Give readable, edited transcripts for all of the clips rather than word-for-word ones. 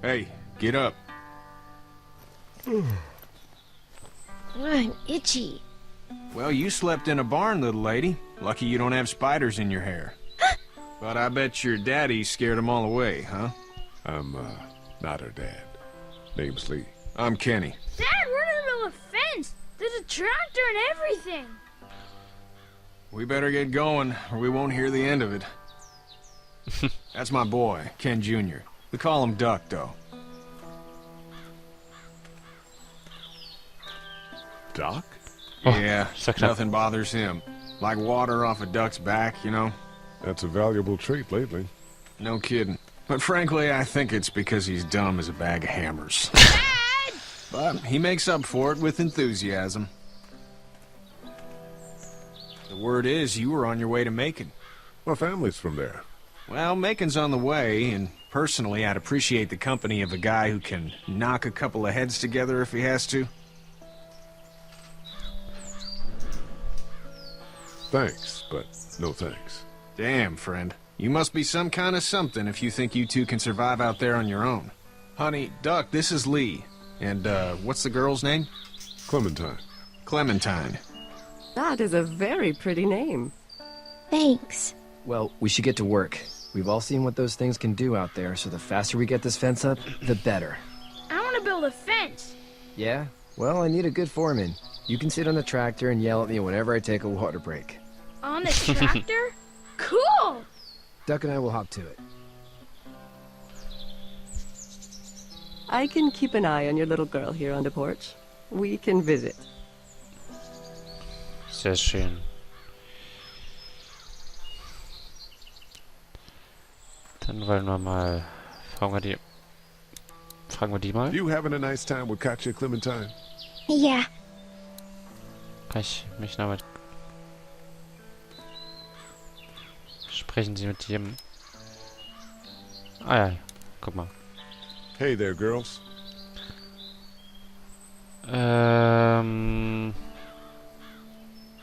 Hey, get up. I'm itchy. Well, you slept in a barn, little lady. Lucky you don't have spiders in your hair. But I bet your daddy scared them all away, huh? I'm, not her dad. Name's Lee. I'm Kenny. Dad, we're in the middle of a fence. There's a tractor and everything. We better get going, or we won't hear the end of it. That's my boy, Ken Jr. We call him Duck, though. Doc? Yeah, so knapp. nothing bothers him. Like water off a duck's back, you know? That's a valuable trait lately. No kidding. But frankly, I think it's because he's dumb as a bag of hammers. Dad! But he makes up for it with enthusiasm. The word is you were on your way to Macon. My family's from there. Well, Macon's on the way, and personally, I'd appreciate the company of a guy who can knock a couple of heads together if he has to. Thanks, but no thanks. Damn, friend. You must be some kind of something if you think you two can survive out there on your own. Honey, Duck, this is Lee. And, what's the girl's name? Clementine. Clementine. That is a very pretty name. Thanks. Well, we should get to work. We've all seen what those things can do out there, so the faster we get this fence up, the better. I want to build a fence. Yeah? Well, I need a good foreman. You can sit on the tractor and yell at me whenever I take a water break. On the tractor? Cool! Duck and I will hop to it. I can keep an eye on your little girl here on the porch. We can visit. Sehr schön. Dann wollen wir mal... Fragen wir die mal? You having a nice time with Katja, Clementine? Yeah. Kann ich mich damit... Sprechen Sie mit jedem... Ah ja, guck mal. Hey there, girls. You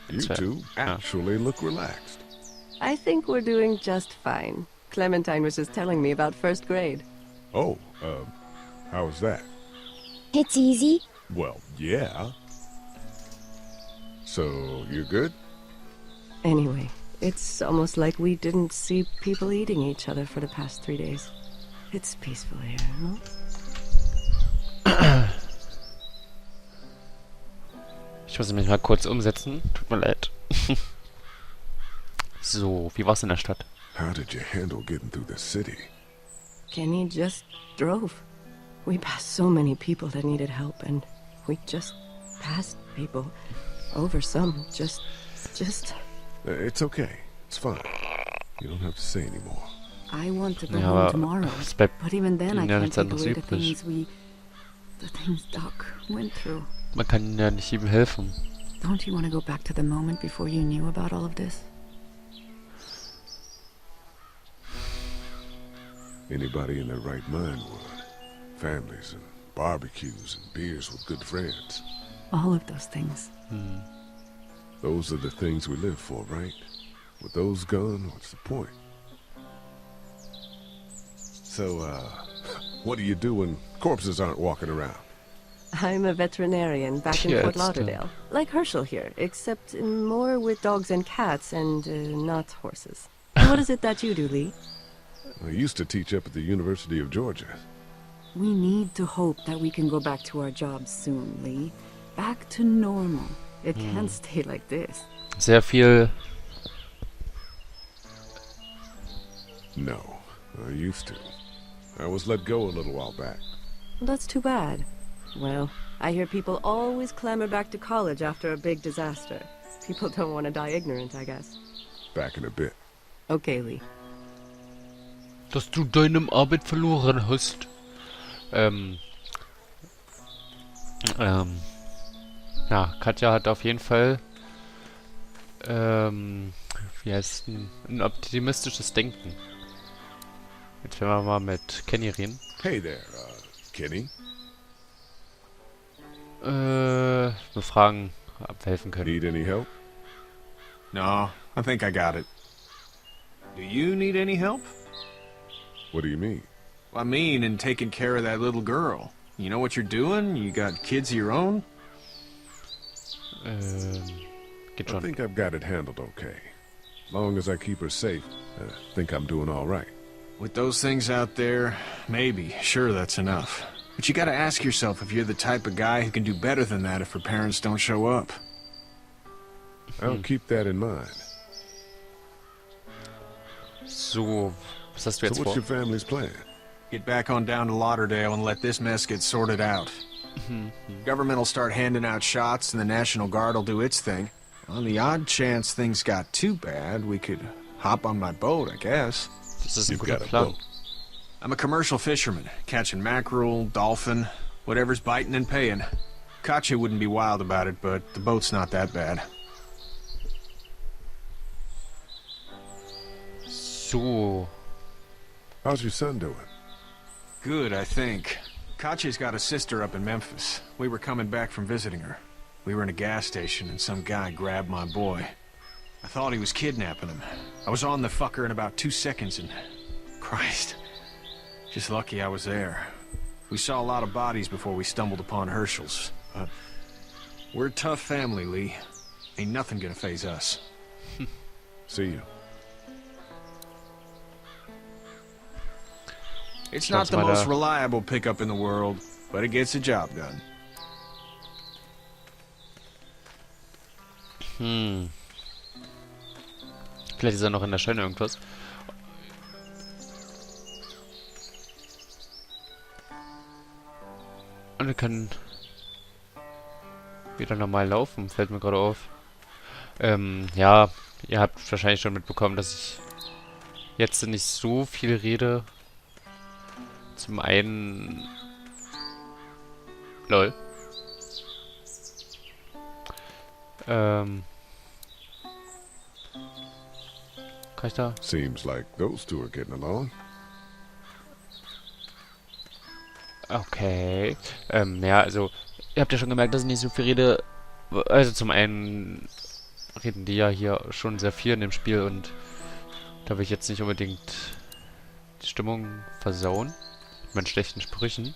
That's right. two actually look relaxed. I think we're doing just fine. Clementine was just telling me about first grade. Oh, how was that? It's easy. Well, yeah. So, you're good? Anyway, it's almost like we didn't see people eating each other for the past 3 days. It's peaceful here, no? Ich muss mich mal kurz umsetzen. Tut mir leid. So, wie war's in der Stadt? How did you handle getting through the city? Kenny just drove. We passed so many people that needed help, and we just passed people. Over some, just... It's okay. It's fine. You don't have to say anymore. I want to go Ja, home aber tomorrow, es bleibt but even then I ihnen ja can't nichts take anderes away the übrig. things Doc went through. Man kann ja nicht jedem helfen. Don't you want to go back to the moment before you knew about all of this? Anybody in their right mind would. Families and barbecues and beers with good friends. All of those things. Those are the things we live for, right? With those gone, what's the point? So, what do you do when corpses aren't walking around? I'm a veterinarian back in Yeah, Fort it's still- Lauderdale. Like Herschel here, except more with dogs and cats and not horses. What is it that you do, Lee? I used to teach up at the University of Georgia. We need to hope that we can go back to our jobs soon, Lee. Back to normal. It can't stay like this. Sehr viel... No, I used to. I was let go a little while back. That's too bad. Well, I hear people always clamor back to college after a big disaster. People don't want to die ignorant, I guess. Back in a bit. Okay, Lee. Dass du deine Arbeit verloren hast. Ja, Katja hat auf jeden Fall, wie heißt denn, ein optimistisches Denken. Jetzt werden wir mal mit Kenny reden. Hey there, Kenny. Befragen, ob wir helfen können. Need any help? No, I think I got it. Do you need any help? What do you mean? I mean, in taking care of that little girl. You know what you're doing? You got kids of your own? Geht I schon. think I've got it handled okay. As long as I keep her safe, I think I'm doing all right. With those things out there, maybe. Sure, that's enough. But you gotta ask yourself if you're the type of guy who can do better than that if her parents don't show up. I'll keep that in mind. So, was hast du jetzt So what's vor? your family's plan? Get back on down to Lauderdale and let this mess get sorted out. Government will start handing out shots and the National Guard will do its thing. On the odd chance things got too bad, we could hop on my boat, I guess. Das ist ein You've guter got a Plan. boat. I'm a commercial fisherman, catching mackerel, dolphin, whatever's biting and paying. Katja wouldn't be wild about it, but the boat's not that bad. So. How's your son doing? Good, I think. Katja's got a sister up in Memphis. We were coming back from visiting her. We were in a gas station and some guy grabbed my boy. I thought he was kidnapping him. I was on the fucker in about 2 seconds and... Christ. Just lucky I was there. We saw a lot of bodies before we stumbled upon Herschel's. But we're a tough family, Lee. Ain't nothing gonna phase us. See you. It's not the most reliable pickup in the world, but it gets the job done. Vielleicht ist er noch in der Scheune irgendwas. Und wir können wieder normal laufen, fällt mir gerade auf. Ja, ihr habt wahrscheinlich schon mitbekommen, dass ich jetzt nicht so viel rede. Zum einen... LOL. Kann ich da? Seems like those two are getting along. Okay. Ja, also, ihr habt ja schon gemerkt, dass ich nicht so viel rede. Also zum einen reden die ja hier schon sehr viel in dem Spiel und da will ich jetzt nicht unbedingt die Stimmung versauen. Mit meinen schlechten Sprüchen.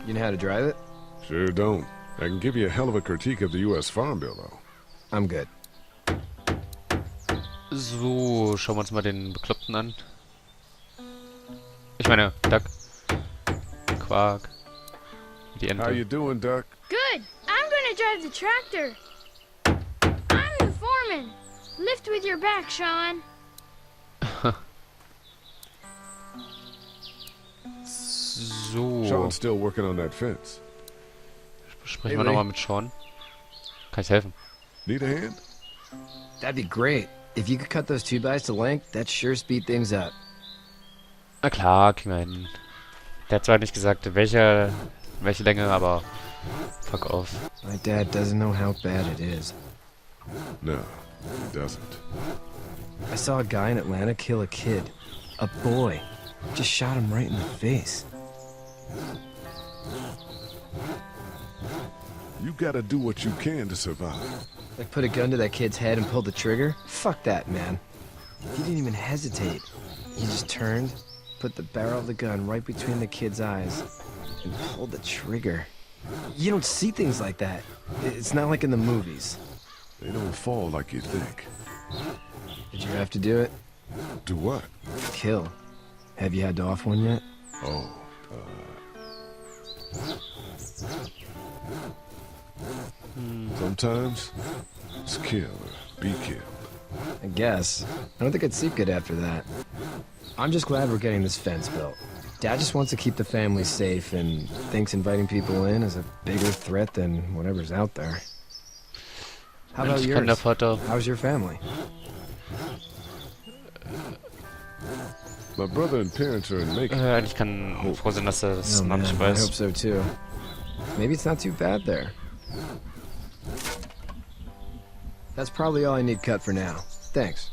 You know how to drive it? Sure don't. I can give you a hell of a critique of the U.S. Farm Bill, though. I'm good. So, schauen wir uns mal den Bekloppten an. Ich meine, Duck. Quark. Die How you Ente. doing, Duck? Good. I'm gonna drive the tractor. I'm the foreman. Lift with your back, Sean. So. Sean's still working on that fence. Sprechen wir nochmal mit Sean. Kann ich helfen? Need a hand? That'd be great. If you could cut those 2x to length, that'd sure speed things up. Na klar, kriegen wir hin. Der hat zwar nicht gesagt, welche Länge, aber fuck off. My dad doesn't know how bad it is. No, he doesn't. I saw a guy in Atlanta kill a kid. A boy. Just shot him right in the face. You gotta do what you can to survive. Like put a gun to that kid's head and pull the trigger? Fuck that, man. He didn't even hesitate. He just turned, put the barrel of the gun right between the kid's eyes, and pulled the trigger. You don't see things like that. It's not like in the movies. They don't fall like you think. Did you have to do it? Do what? Kill. Have you had to off one yet? Oh, sometimes it's kill or be killed. I guess. I don't think I'd sleep good after that. I'm just glad we're getting this fence built. Dad just wants to keep the family safe and thinks inviting people in is a bigger threat than whatever's out there. How about Mensch, kann der yours? Vater... How's your family? My brother and parents are in Macon. Ich kann froh sein, dass er das Oh, noch man, nicht I weiß. hope so too. Maybe it's not too bad there. That's probably all I need cut for now. Thanks.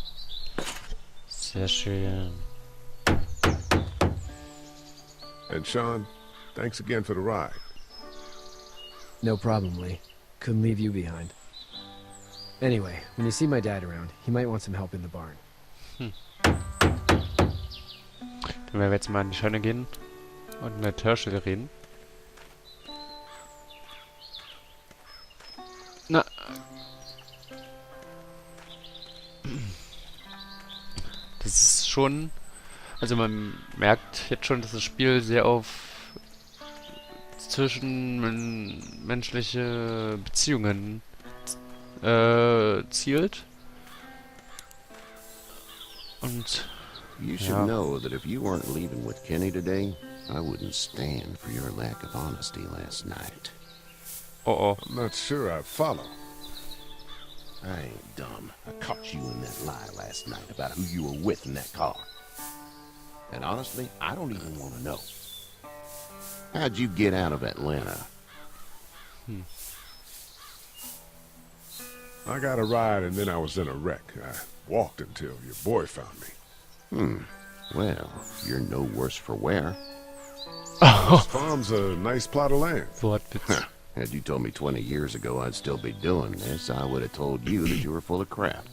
Sehr schön. And Sean, thanks again for the ride. No problem, Lee. Couldn't leave you behind. Anyway, when you see my dad around, he might want some help in the barn. Dann werden wir jetzt mal in die Scheune gehen und mit Herschel reden. Na. Das ist schon... Also man merkt jetzt schon, dass das Spiel sehr auf zwischenmenschliche Beziehungen zielt. Und You should know that if you weren't leaving with Kenny today, I wouldn't stand for your lack of honesty last night. oh. I'm not sure I follow. I ain't dumb. I caught you in that lie last night about who you were with in that car. And honestly, I don't even want to know. How'd you get out of Atlanta? I got a ride and then I was in a wreck. I walked until your boy found me. Well, you're no worse for wear. This farm's a nice plot of land. Wortwitz. Had you told me 20 years ago I'd still be doing this, I would have told you that you were full of crap.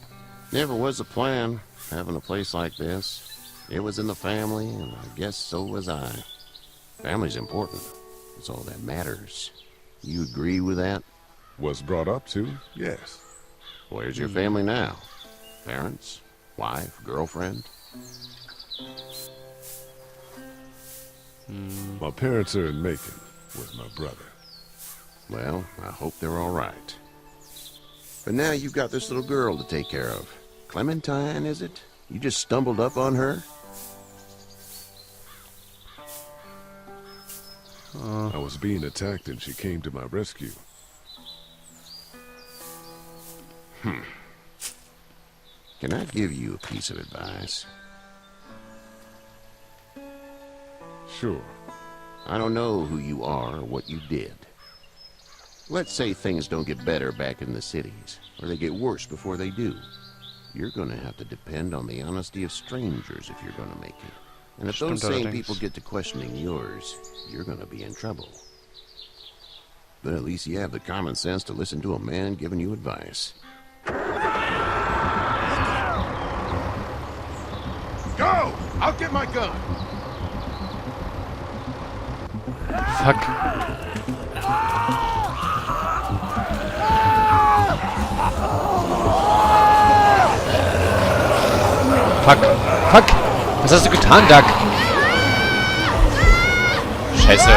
Never was a plan, having a place like this. It was in the family, and I guess so was I. Family's important. It's all that matters. You agree with that? Was brought up to, yes. Where's your family now? Parents? Wife? Girlfriend? My parents are in Macon with my brother. Well, I hope they're all right. But now you've got this little girl to take care of. Clementine, is it? You just stumbled up on her? I was being attacked and she came to my rescue. Can I give you a piece of advice? Sure. I don't know who you are or what you did. Let's say things don't get better back in the cities, or they get worse before they do. You're gonna have to depend on the honesty of strangers if you're gonna make it. And if those same people get to questioning yours, you're gonna be in trouble. But at least you have the common sense to listen to a man giving you advice. Go! I'll get my gun! Fuck. Fuck. Fuck. Was hast du getan, Duck? Scheiße.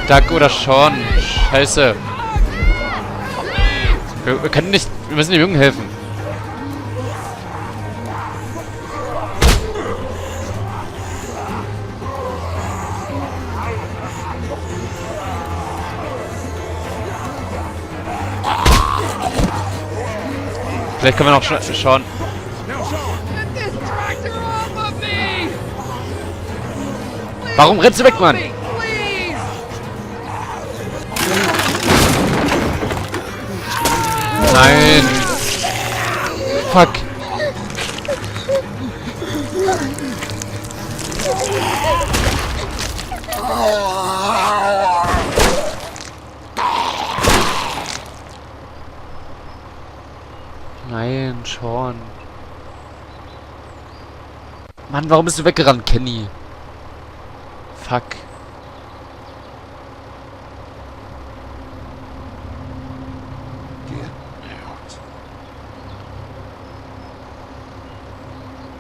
Duck oder Sean. Scheiße. Wir können nicht... Wir müssen dem Jungen helfen. Vielleicht können wir noch schauen. Warum rennst du weg, Mann? Nein. Fuck. Nein, Sean. Mann, warum bist du weggerannt, Kenny? Fuck.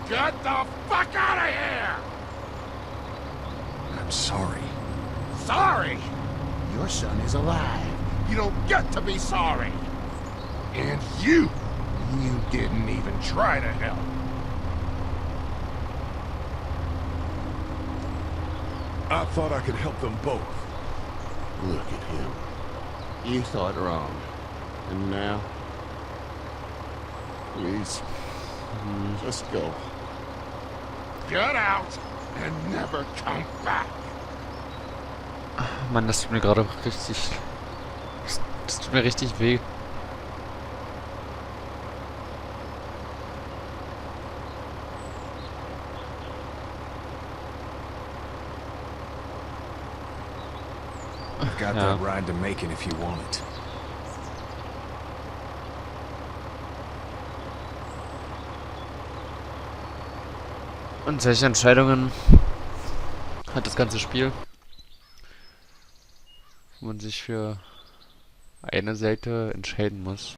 Get the fuck out of here! I'm sorry. Sorry? Your son is alive. You don't get to be sorry. And you didn't even try to help. I thought I could help them both. Look at him. You thought wrong. And now? Please. Just go. Get out and never come back. Mann, das tut mir gerade richtig... Das tut mir richtig weh. I've got that ride to Macon if you want it. Und solche Entscheidungen hat das ganze Spiel, wo man sich für eine Seite entscheiden muss.